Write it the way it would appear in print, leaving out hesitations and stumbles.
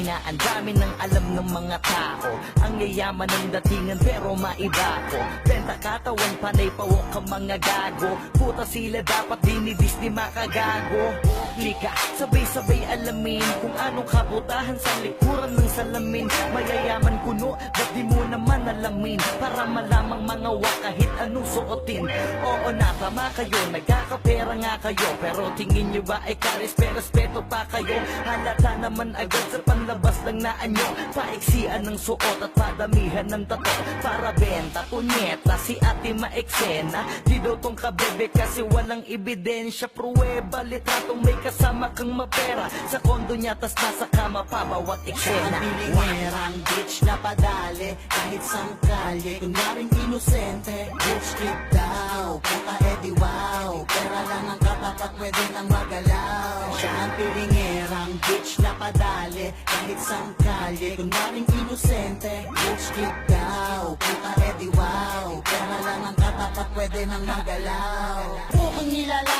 ina, ang dami ng alam ng mga tao. Ang yayaman ng datingan pero maiba ko. Benta katawan, panay pawok ang mga gago. Puta sila dapat dinidis di makagago. Lika, sabay-sabay alamin kung anong kabutahan sa likuran ng salamin. Mayayaman kuno, ba't di mo naman alamin? Para malamang mga wak kahit anong suotin. Oo na, tama kayo, nagkakapera nga kayo. Pero tingin nyo ba ay karespeto pa kayo? Halata naman agad sa panlabas ng naan nyo. Paiksian ng suot at padamihan ng tato. Para benta, punyeta, si ate maeksena. Di daw tong kabebe kasi walang ebidensya. Pruweba, litratong may kasama kang mapera. Sa kondo niya tas nasa kama pa bawat eksena. Pilingerang bitch na padali kahit sang kalye. Kunwaring inosente, bitch clip daw. Puta edi wow, pera lang ang katapat pwede nang magalaw. Siya ang pilingerang bitch na padali kahit sang kalye. Kunwaring inosente, bitch clip daw. Puta edi wow, pera lang ang katapat pwede nang magalaw. Pukong nilala